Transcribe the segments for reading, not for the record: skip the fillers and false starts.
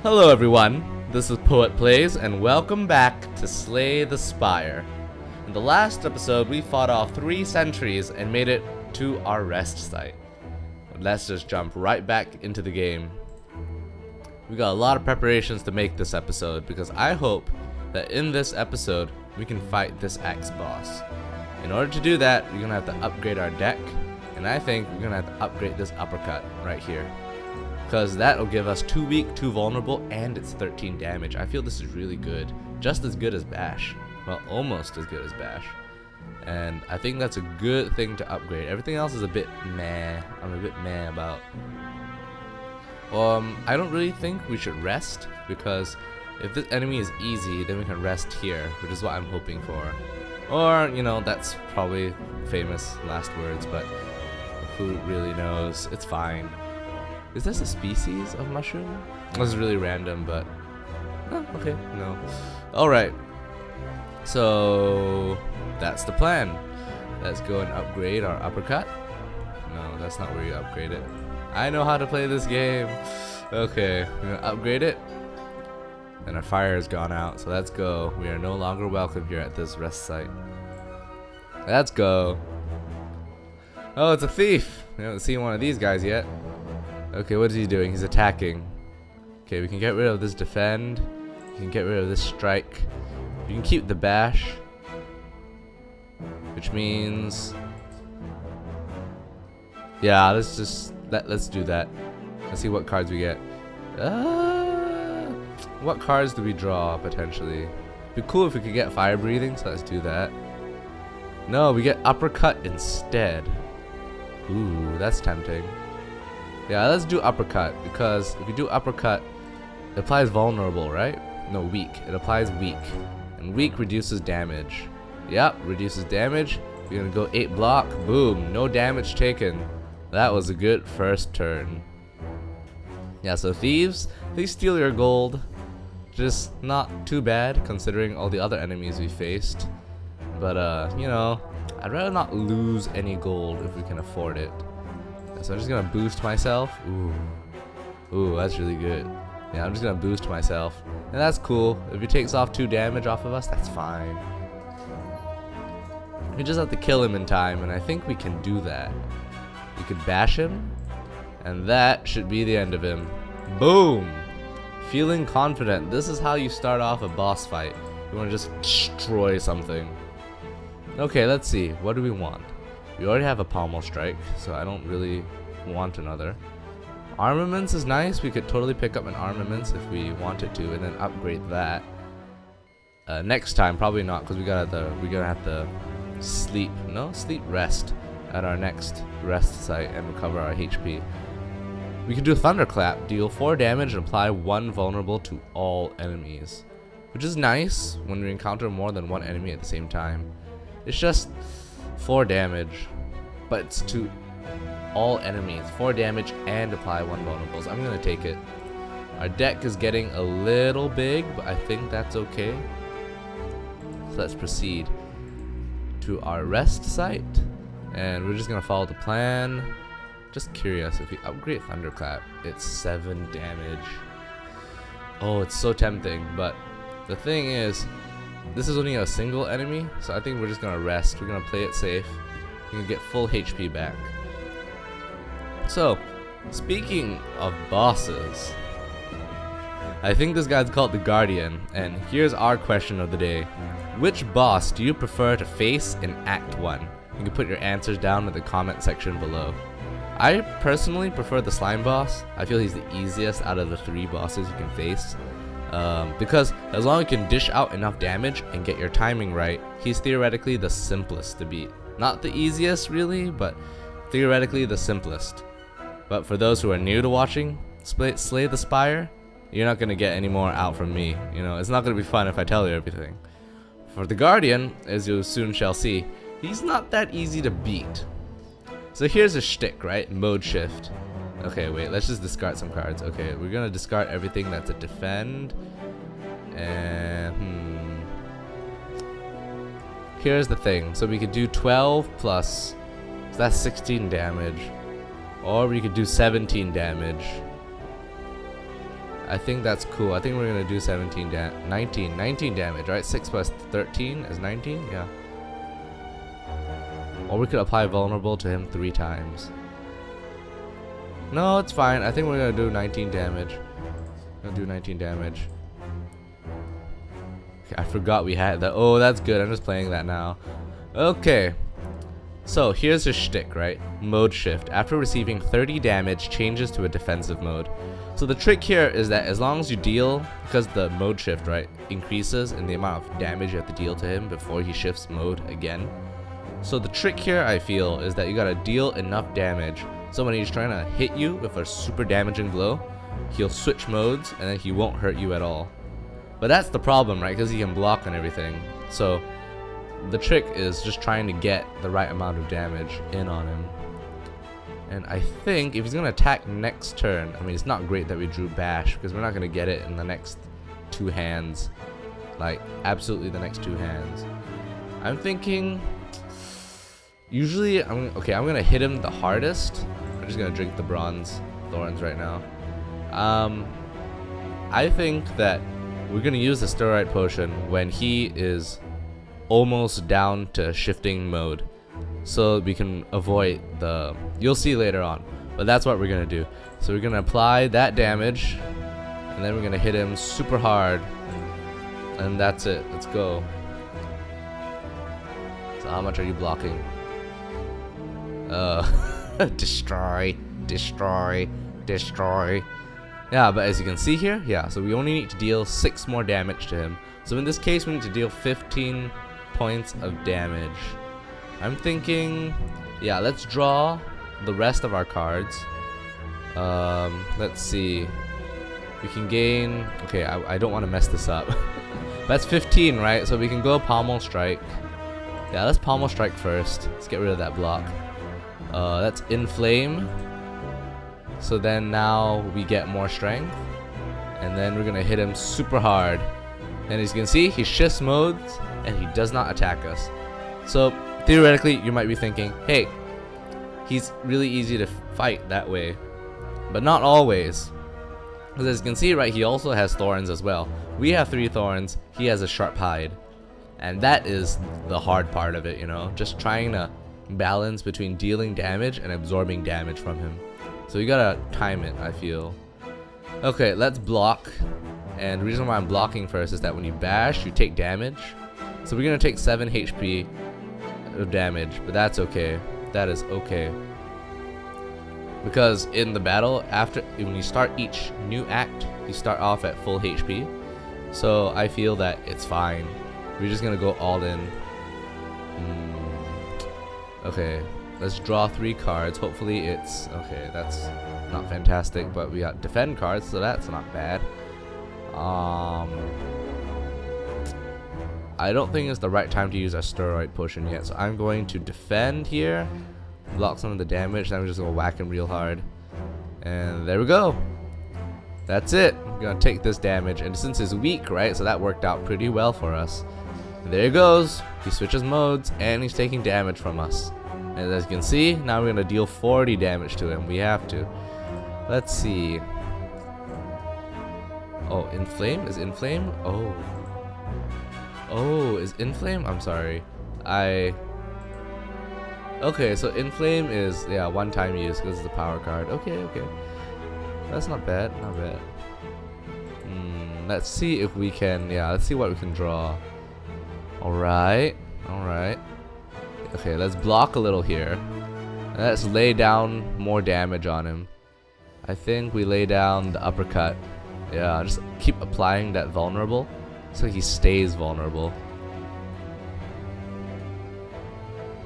Hello everyone, this is Poet Plays and welcome back to Slay the Spire. In the last episode we fought off 3 sentries and made it to our rest site. Let's just jump right back into the game. We got a lot of preparations to make this episode because I hope that in this episode we can fight this axe boss. In order to do that, we're gonna have to upgrade our deck, and I think we're gonna have to upgrade this uppercut right here. Because that'll give us 2 weak, 2 vulnerable, and it's 13 damage. I feel this is really good. Just as good as Bash. Well, almost as good as Bash. And I think that's a good thing to upgrade. Everything else is a bit meh. I'm a bit meh about. I don't really think we should rest, because if this enemy is easy, then we can rest here, which is what I'm hoping for. Or, you know, that's probably famous last words, but who really knows? It's fine. Is this a species of mushroom? This is really random, but okay, no. Alright, so that's the plan. Let's go and upgrade our uppercut. No, that's not where you upgrade it. I know how to play this game. Okay, we're gonna upgrade it. And our fire has gone out, so let's go. We are no longer welcome here at this rest site. Let's go. Oh, it's a thief. We haven't seen one of these guys yet. Okay, what is he doing? He's attacking. Okay, we can get rid of this defend. We can get rid of this strike. We can keep the bash, which means, yeah, let's do that. Let's see what cards we get. What cards do we draw potentially? It'd be cool if we could get fire breathing, so let's do that. No, we get uppercut instead. Ooh, that's tempting. Yeah, let's do uppercut, because if you do uppercut, it applies vulnerable, right? No, weak. It applies weak. And weak reduces damage. Yep, reduces damage. We're gonna go 8 block. Boom, no damage taken. That was a good first turn. Yeah, so thieves, they steal your gold. Just not too bad considering all the other enemies we faced. But you know, I'd rather not lose any gold if we can afford it. So I'm just gonna boost myself. Ooh, that's really good. Yeah, I'm just gonna boost myself, and that's cool. If he takes off 2 damage off of us, that's fine. We just have to kill him in time, and I think we can do that. We could bash him, and that should be the end of him. Boom! Feeling confident. This is how you start off a boss fight. You want to just destroy something. Okay, let's see. What do we want? We already have a pommel strike, so I don't really want another. Armaments is nice. We could totally pick up an armaments if we wanted to, and then upgrade that. Next time, probably not, because we're gonna have to sleep. No, rest at our next rest site and recover our HP. We could do Thunderclap, deal 4 damage and apply 1 vulnerable to all enemies, which is nice when we encounter more than 1 enemy at the same time. It's just 4 damage, but it's to all enemies. 4 damage and apply 1 vulnerable. So I'm gonna take it. Our deck is getting a little big, but I think that's okay. So let's proceed to our rest site, and we're just gonna follow the plan. Just curious, if we upgrade Thunderclap, it's 7 damage. Oh, it's so tempting, but the thing is, this is only a single enemy, so I think we're just gonna rest. We're gonna play it safe. We can get full HP back. So, speaking of bosses, I think this guy's called the Guardian, and here's our question of the day. Which boss do you prefer to face in Act 1? You can put your answers down in the comment section below. I personally prefer the slime boss. I feel he's the easiest out of the 3 bosses you can face. Because as long as you can dish out enough damage and get your timing right, he's theoretically the simplest to beat. Not the easiest really, but theoretically the simplest. But for those who are new to watching Slay the Spire, you're not going to get any more out from me. You know, it's not going to be fun if I tell you everything. For the Guardian, as you soon shall see, he's not that easy to beat. So here's a shtick, right? Mode shift. Okay, wait, let's just discard some cards. Okay, we're gonna discard everything that's a defend. And here's the thing. So we could do 12 plus, so that's 16 damage. Or we could do 17 damage. I think that's cool. I think we're gonna do 19 damage, right? 6 plus 13 is 19, yeah. Or we could apply vulnerable to him 3 times. No, it's fine. I think we're gonna do 19 damage. Gonna do 19 damage. Okay, I forgot we had that. Oh, that's good. I'm just playing that now. Okay. So here's his shtick, right? Mode shift. After receiving 30 damage, changes to a defensive mode. So the trick here is that as long as you deal, because the mode shift, right, increases in the amount of damage you have to deal to him before he shifts mode again. So the trick here, I feel, is that you gotta deal enough damage so when he's trying to hit you with a super damaging blow, he'll switch modes and then he won't hurt you at all. But that's the problem, right? Because he can block and everything. So the trick is just trying to get the right amount of damage in on him. And I think if he's gonna attack next turn, I mean, it's not great that we drew bash because we're not gonna get it in the next 2 hands, like absolutely the next 2 hands. I'm thinking usually I'm gonna hit him the hardest. I'm just gonna drink the bronze thorns right now. I think that we're gonna use the steroid potion when he is almost down to shifting mode, so we can avoid the, you'll see later on, but that's what we're gonna do. So we're gonna apply that damage and then we're gonna hit him super hard, and that's it. Let's go. So how much are you blocking? Destroy, destroy, destroy. Yeah, but as you can see here, yeah, so we only need to deal 6 more damage to him. So in this case we need to deal 15 points of damage. I'm thinking, yeah, let's draw the rest of our cards. Let's see. We can gain, okay, I don't want to mess this up. That's 15, right? So we can go Pommel Strike. Yeah, let's Pommel Strike first. Let's get rid of that block. That's Inflame. So then now we get more strength. And then we're gonna hit him super hard. And as you can see, he shifts modes and he does not attack us. So theoretically, you might be thinking, hey, he's really easy to fight that way. But not always. Because as you can see, right, he also has thorns as well. We have 3 thorns, he has a sharp hide. And that is the hard part of it, you know, just trying to balance between dealing damage and absorbing damage from him. So you gotta time it, I feel. Okay, let's block. And the reason why I'm blocking first is that when you bash, you take damage. So we're gonna take 7 HP of damage, but that's okay. That is okay. Because in the battle, when you start each new act, you start off at full HP. So I feel that it's fine. We're just gonna go all in. Okay, let's draw 3 cards. Hopefully it's okay. That's not fantastic, but we got defend cards, so that's not bad. I don't think it's the right time to use our steroid potion yet, so I'm going to defend here, block some of the damage, then we're just gonna whack him real hard, and there we go. That's it. I'm gonna take this damage, and since he's weak, right, so that worked out pretty well for us. And there he goes. He switches modes and he's taking damage from us. And as you can see, now we're gonna deal 40 damage to him. We have to. Let's see. Oh, Inflame? Is Inflame? Oh. Oh, is Inflame? I'm sorry. Okay, so Inflame is, yeah, one-time use because it's a power card. Okay, okay. That's not bad, not bad. Let's see if we can, yeah, let's see what we can draw. Alright, alright. Okay, let's block a little here. And let's lay down more damage on him. I think we lay down the uppercut. Yeah, just keep applying that vulnerable so he stays vulnerable.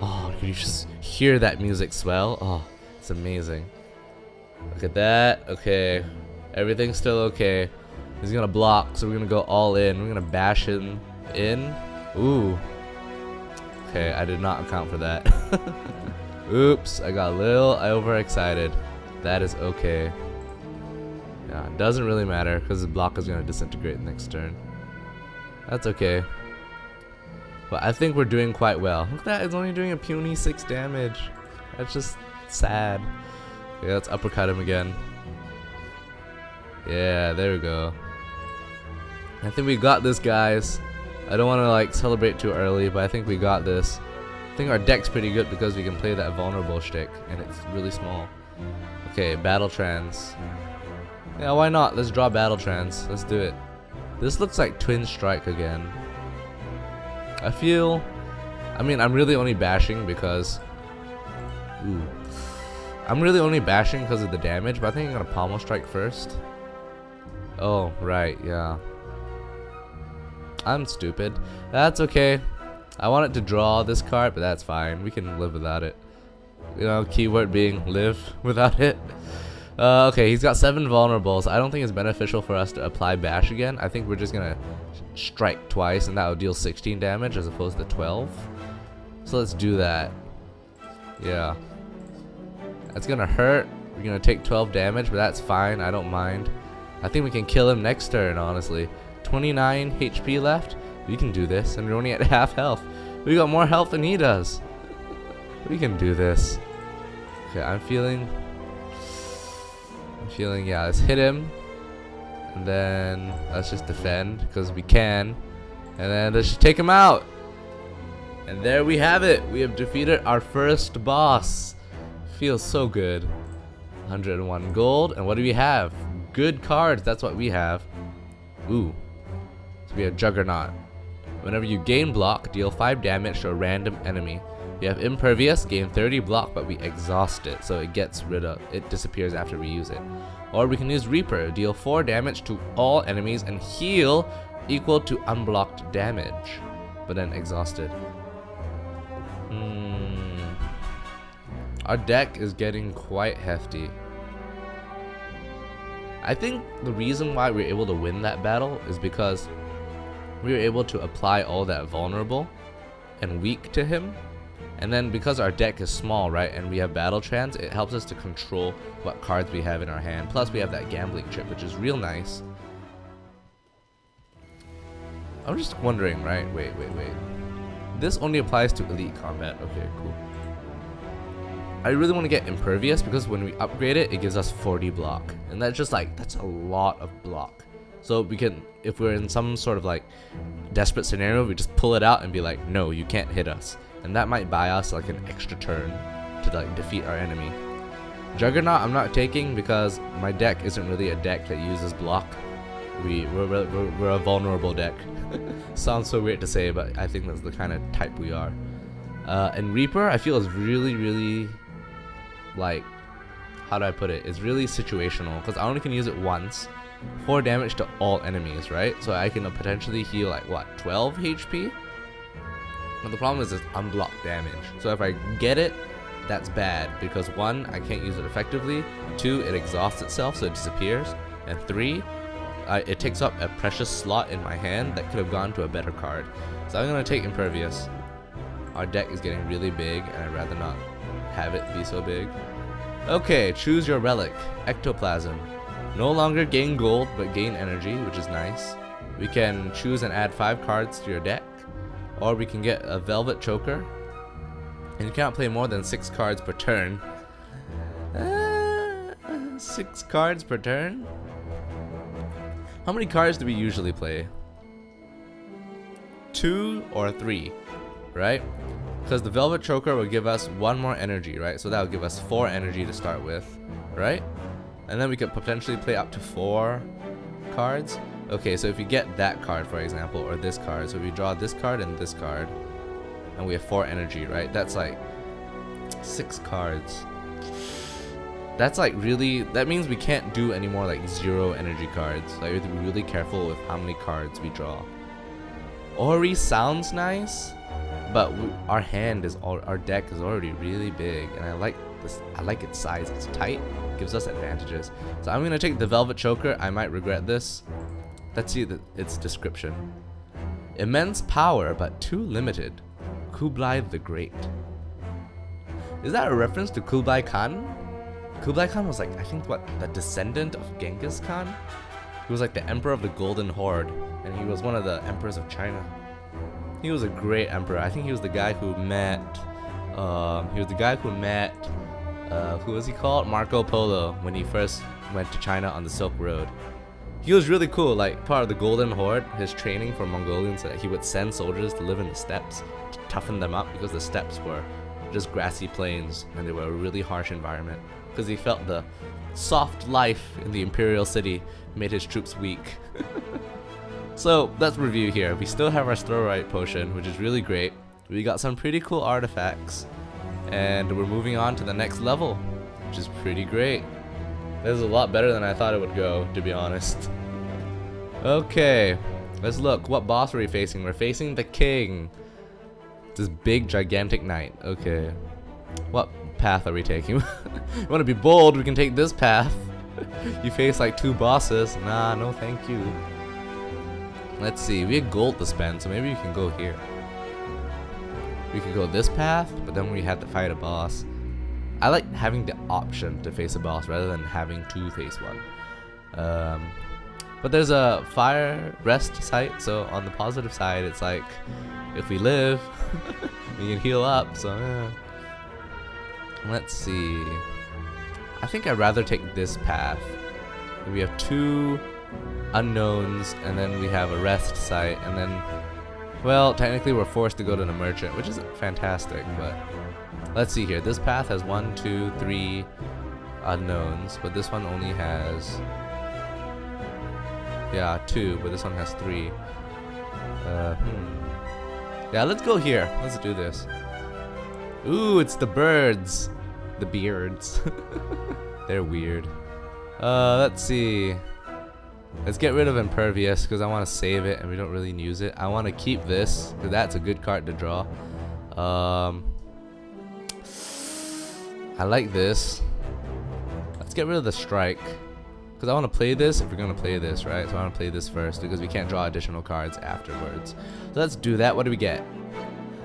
Oh, can you just hear that music swell? Oh, it's amazing. Look at that. Okay, everything's still okay. He's gonna block, so we're gonna go all in. We're gonna bash him in. Ooh. Okay, I did not account for that. Oops, I got a little overexcited. That is okay. Yeah, it doesn't really matter because the block is gonna disintegrate next turn. That's okay. But I think we're doing quite well. Look at that, it's only doing a puny 6 damage. That's just sad. Okay, let's uppercut him again. Yeah, there we go. I think we got this, guys. I don't want to like celebrate too early, but I think we got this. I think our deck's pretty good because we can play that vulnerable shtick, and it's really small. Okay, battle trans. Yeah, why not? Let's draw battle trans. Let's do it. This looks like twin strike again. I mean, I'm really only bashing because I'm really only bashing because of the damage, but I think I'm gonna pommel strike first. Oh, right, yeah. I'm stupid. That's okay. I wanted to draw this card, but that's fine. We can live without it. You know, keyword being live without it. Okay, he's got 7 vulnerables. I don't think it's beneficial for us to apply bash again. I think we're just gonna strike twice, and that will deal 16 damage as opposed to 12. So let's do that. Yeah. That's gonna hurt. We're gonna take 12 damage, but that's fine. I don't mind. I think we can kill him next turn, honestly. 29 HP left. We can do this, and we're only at half health. We got more health than he does. We can do this. Okay, I'm feeling, yeah, let's hit him. And then let's just defend, because we can. And then let's just take him out. And there we have it. We have defeated our first boss. Feels so good. 101 gold. And what do we have? Good cards. That's what we have. Ooh. So we have Juggernaut. Whenever you gain block, deal 5 damage to a random enemy. We have Impervious, gain 30 block, but we exhaust it, so it disappears after we use it. Or we can use Reaper, deal 4 damage to all enemies and heal equal to unblocked damage, but then exhausted. Our deck is getting quite hefty. I think the reason why we're able to win that battle is because we were able to apply all that vulnerable and weak to him. And then because our deck is small, right, and we have battle trans, it helps us to control what cards we have in our hand. Plus we have that gambling chip, which is real nice. I'm just wondering, right, wait. This only applies to elite combat. Okay, cool. I really want to get Impervious because when we upgrade it, it gives us 40 block. And that's just like, that's a lot of block. So we can, if we're in some sort of like desperate scenario, we just pull it out and be like, no, you can't hit us. And that might buy us like an extra turn to like defeat our enemy. Juggernaut I'm not taking because my deck isn't really a deck that uses block. We're a vulnerable deck. Sounds so weird to say, but I think that's the kind of type we are. And Reaper I feel is really like, how do I put it? It's really situational because I only can use it once. 4 damage to all enemies, right? So I can potentially heal like what, 12 HP? But the problem is it's unblocked damage. So if I get it, that's bad because 1, I can't use it effectively. 2, it exhausts itself so it disappears. And 3, it takes up a precious slot in my hand that could have gone to a better card. So I'm gonna take Impervious. Our deck is getting really big and I'd rather not have it be so big. Okay, choose your relic. Ectoplasm. No longer gain gold, but gain energy, which is nice. We can choose and add 5 cards to your deck. Or we can get a Velvet Choker. And you cannot play more than 6 cards per turn. 6 cards per turn? How many cards do we usually play? 2 or 3, right? Because the Velvet Choker will give us 1 more energy, right? So that will give us 4 energy to start with, right? And then we could potentially play up to 4 cards. Okay, so if you get that card, for example, or this card, so we draw this card and this card, and we have 4 energy, right? That's like 6 cards. That's like really, that means we can't do any more like 0 energy cards. Like we have to be really careful with how many cards we draw. Ori sounds nice, but our deck is already really big, and I like this. I like its size. It's tight, gives us advantages. So I'm gonna take the Velvet Choker. I might regret this. Let's see its description. Immense power, but too limited. Kublai the Great. Is that a reference to Kublai Khan? Kublai Khan was like, I think what, the descendant of Genghis Khan? He was like the emperor of the Golden Horde, and he was one of the emperors of China. He was a great emperor. I think he was the guy who met, who was he called? Marco Polo, when he first went to China on the Silk Road. He was really cool, like part of the Golden Horde, his training for Mongolians, that he would send soldiers to live in the steppes to toughen them up, because the steppes were just grassy plains and they were a really harsh environment, because he felt the soft life in the imperial city made his troops weak. So let's review here. We still have our Storite potion, which is really great. We got some pretty cool artifacts, and we're moving on to the next level, which is pretty great. This is a lot better than I thought it would go, to be honest. Okay, let's look. What boss are we facing? We're facing the king. This big, gigantic knight. Okay. What path are we taking? You want to be bold? We can take this path. You face like 2 bosses. Nah, no thank you. Let's see. We have gold to spend, so maybe we can go here. We could go this path, but then we had to fight a boss. I like having the option to face a boss rather than having to face one. But there's a fire rest site, so on the positive side, it's like if we live, we can heal up. So yeah. Let's see. I think I'd rather take this path. We have 2 unknowns, and then we have a rest site, and then, well, technically we're forced to go to the merchant, which isn't fantastic, but let's see here. This path has 1, 2, 3 unknowns, but this one only has, yeah, 2, but this one has 3. Yeah, let's go here. Let's do this. Ooh, it's the birds. The beards. They're weird. Let's see. Let's get rid of Impervious because I want to save it and we don't really use it. I want to keep this because that's a good card to draw. I like this. Let's get rid of the Strike because I want to play this if we're going to play this, right? So I want to play this first because we can't draw additional cards afterwards. So let's do that. What do we get?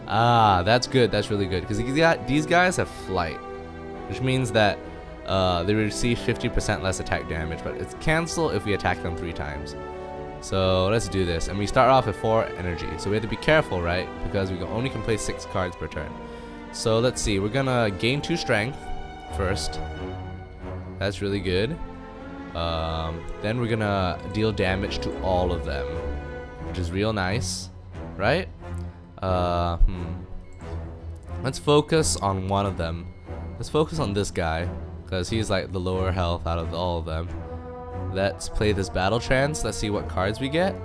Ah, that's good. That's really good because these guys have flight, which means that they receive 50% less attack damage, but it's cancel if we attack them 3 times. So let's do this, and we start off with 4 energy, so we have to be careful, right? Because we only can play 6 cards per turn. So let's see, we're gonna gain 2 strength first. That's really good. Then we're gonna deal damage to all of them, which is real nice, right? Let's focus on one of them. Let's focus on this guy, because he's like the lower health out of all of them. Let's play this battle trance. Let's see what cards we get.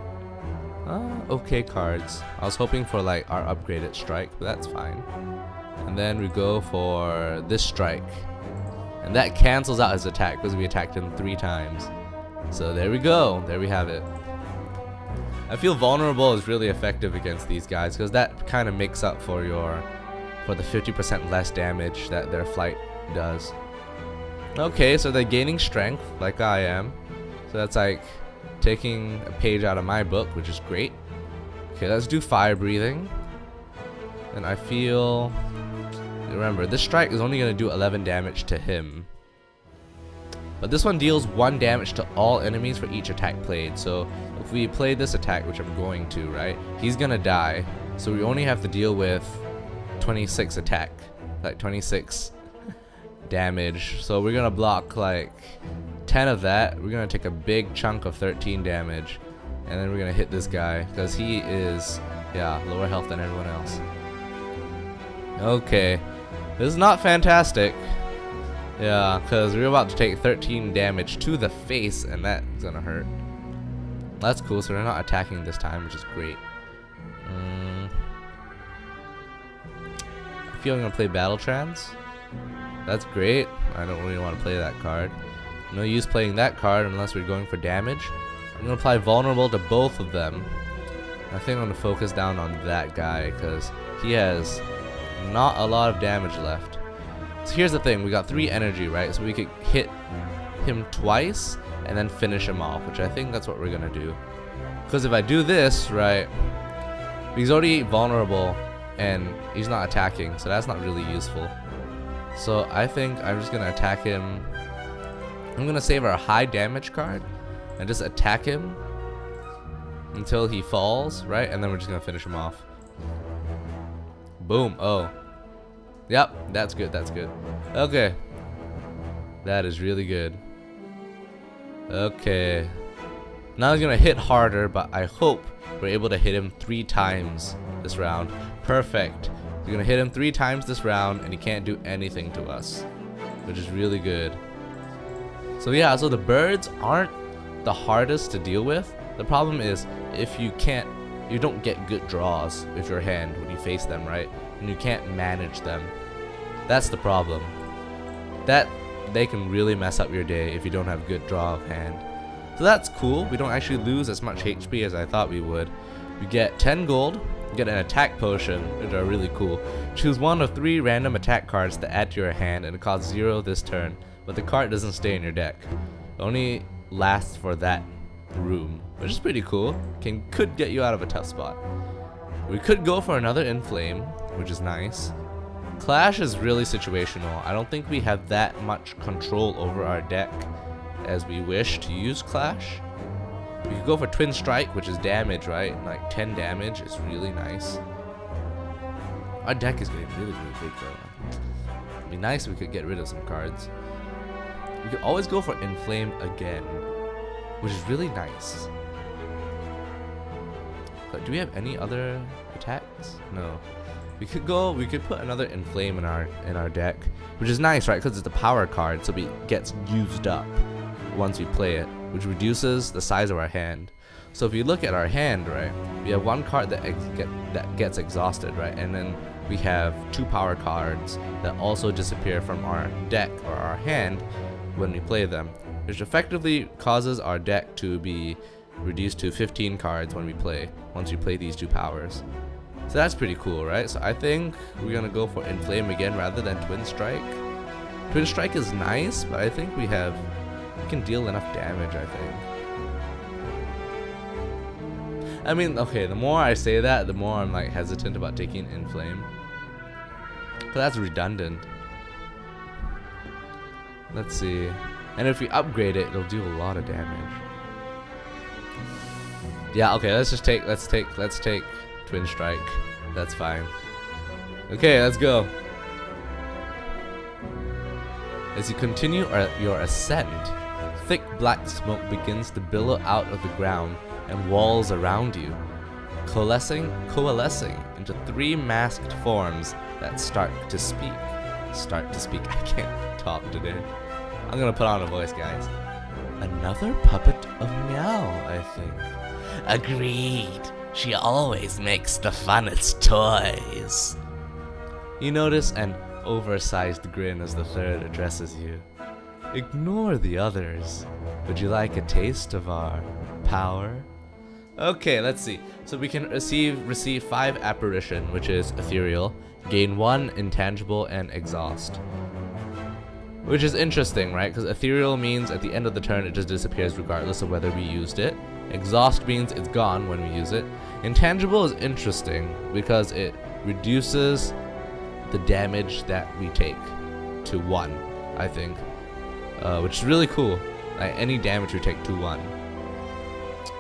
Okay cards. I was hoping for like our upgraded strike, but that's fine. And then we go for this strike, and that cancels out his attack because we attacked him 3 times. So there we go. There we have it. I feel vulnerable is really effective against these guys because that kind of makes up for the 50% less damage that their flight does. Okay, so they're gaining strength like I am. So that's like taking a page out of my book, which is great. Okay, let's do fire breathing. And I feel, remember, this strike is only going to do 11 damage to him. But this one deals 1 damage to all enemies for each attack played. So if we play this attack, which I'm going to, right, he's going to die. So we only have to deal with 26 attack, like 26 damage. So we're gonna block like 10 of that. We're gonna take a big chunk of 13 damage, and then we're gonna hit this guy because he is, yeah, lower health than everyone else. Okay, this is not fantastic. Yeah, because we're about to take 13 damage to the face, and that's gonna hurt. That's cool. So we're not attacking this time, which is great. I feel I'm gonna play Battle Trance. That's great. I don't really want to play that card. No use playing that card unless we're going for damage. I'm gonna apply Vulnerable to both of them. I think I'm gonna focus down on that guy because he has not a lot of damage left. So here's the thing, we got 3 energy, right? So we could hit him twice and then finish him off, which I think that's what we're gonna do. Because if I do this, right, he's already vulnerable and he's not attacking, so that's not really useful. So I think I'm just gonna attack him. I'm gonna save our high damage card and just attack him until he falls, right? And then we're just gonna finish him off. Boom. Oh. Yep, that's good, that's good. Okay. That is really good. Okay. Now he's gonna hit harder, but I hope we're able to hit him 3 times this round. Perfect. We're gonna hit him 3 times this round, and he can't do anything to us, which is really good. So yeah, so the birds aren't the hardest to deal with. The problem is if you don't get good draws with your hand when you face them, right? And you can't manage them. That's the problem. That they can really mess up your day if you don't have good draw of hand. So that's cool. We don't actually lose as much HP as I thought we would. We get 10 gold, we get an attack potion, which are really cool. Choose one of 3 random attack cards to add to your hand, and it costs 0 this turn, but the card doesn't stay in your deck. It only lasts for that room, which is pretty cool. Could get you out of a tough spot. We could go for another Inflame, which is nice. Clash is really situational. I don't think we have that much control over our deck as we wish to use Clash. We could go for Twin Strike, which is damage, right? Like 10 damage is really nice. Our deck is getting really, really big though. It'd be nice if we could get rid of some cards. We could always go for Inflame again, which is really nice. But do we have any other attacks? No. We could put another Inflame in our deck, which is nice, right? Because it's a power card, so it gets used up once we play it, which reduces the size of our hand. So if you look at our hand, right, we have 1 card that gets exhausted, right? And then we have 2 power cards that also disappear from our deck or our hand when we play them, which effectively causes our deck to be reduced to 15 cards when we play, once we play these 2 powers. So that's pretty cool, right? So I think we're gonna go for Inflame again rather than Twin Strike. Twin Strike is nice, but I think we can deal enough damage, I think. I mean, okay, the more I say that, the more I'm like hesitant about taking Inflame. But that's redundant. Let's see. And if we upgrade it, it'll do a lot of damage. Yeah, okay, let's take Twin Strike. That's fine. Okay, let's go. As you continue your ascent, thick black smoke begins to billow out of the ground and walls around you, coalescing into 3 masked forms that start to speak. I can't talk today. I'm gonna put on a voice, guys. Another puppet of Meow, I think. Agreed. She always makes the funnest toys. You notice an oversized grin as the third addresses you. Ignore the others. Would you like a taste of our power? Okay, let's see. So we can receive 5 apparition, which is ethereal, gain 1 intangible, and exhaust. Which is interesting, right? Because ethereal means at the end of the turn it just disappears regardless of whether we used it. Exhaust means it's gone when we use it. Intangible is interesting because it reduces the damage that we take to 1, I think. Which is really cool. Like any damage we take to 1.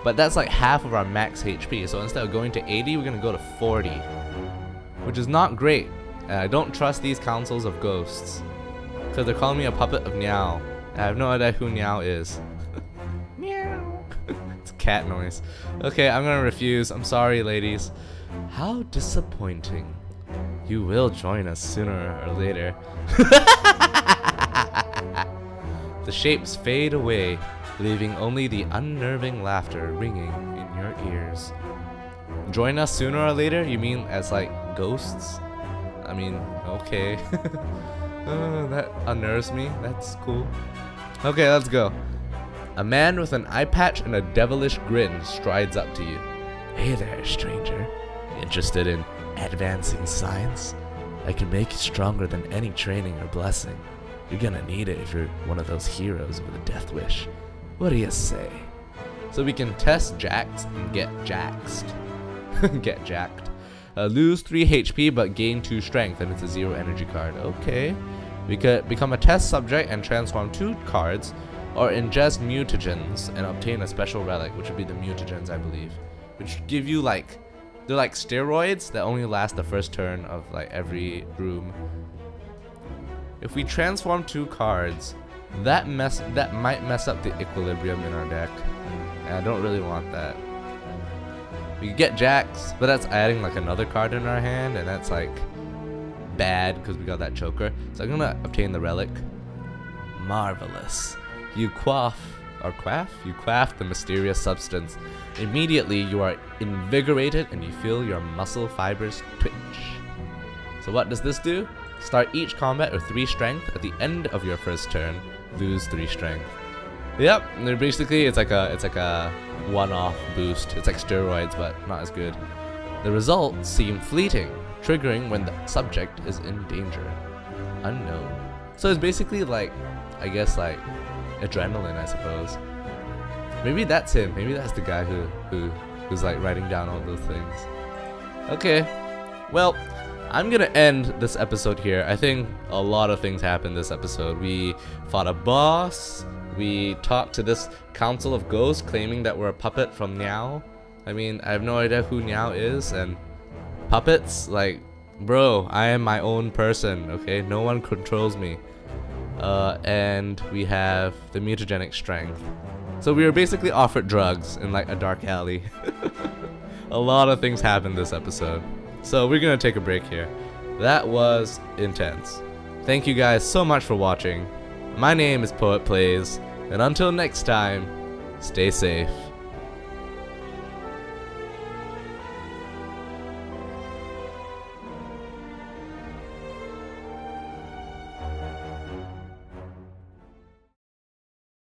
But that's like half of our max HP. So instead of going to 80, we're going to go to 40. Which is not great. And I don't trust these councils of ghosts. Because they're calling me a puppet of Meow. I have no idea who Meow is. Meow. It's cat noise. Okay, I'm gonna refuse. I'm sorry, ladies. How disappointing. You will join us sooner or later. The shapes fade away, leaving only the unnerving laughter ringing in your ears. Join us sooner or later? You mean as like ghosts? I mean, okay. That unnerves me. That's cool. Okay, let's go. A man with an eye patch and a devilish grin strides up to you. Hey there, stranger. Interested in advancing science? I can make you stronger than any training or blessing. You're gonna need it if you're one of those heroes with a death wish. What do you say? So we can test jacks and get jaxed. Get jacked. Lose 3 HP but gain 2 strength, and it's a 0 energy card. Okay. We could become a test subject and transform 2 cards, or ingest mutagens and obtain a special relic, which would be the mutagens, I believe. Which give you like, they're like steroids that only last the first turn of like every room. If we transform 2 cards, That might mess up the equilibrium in our deck, and I don't really want that. We could get jacks, but that's adding like another card in our hand, and that's like bad because we got that choker. So I'm gonna obtain the relic. Marvelous. You quaff the mysterious substance. Immediately you are invigorated and you feel your muscle fibers twitch. So what does this do? Start each combat with 3 strength. At the end of your first turn, lose 3 strength. Yep, they're basically it's like a one-off boost. It's like steroids, but not as good. The results seem fleeting, triggering when the subject is in danger. Unknown. So it's basically like, I guess like adrenaline, I suppose. Maybe that's him. Maybe that's the guy who's like writing down all those things. Okay, well, I'm gonna end this episode here. I think a lot of things happened this episode. We fought a boss. We talked to this council of ghosts claiming that we're a puppet from Niao. I mean, I have no idea who Niao is, and puppets, like, bro, I am my own person, okay? No one controls me. And we have the mutagenic strength. So we were basically offered drugs in like a dark alley. A lot of things happened this episode. So we're gonna take a break here. That was intense. Thank you guys so much for watching. My name is Poet Plays, and until next time, stay safe.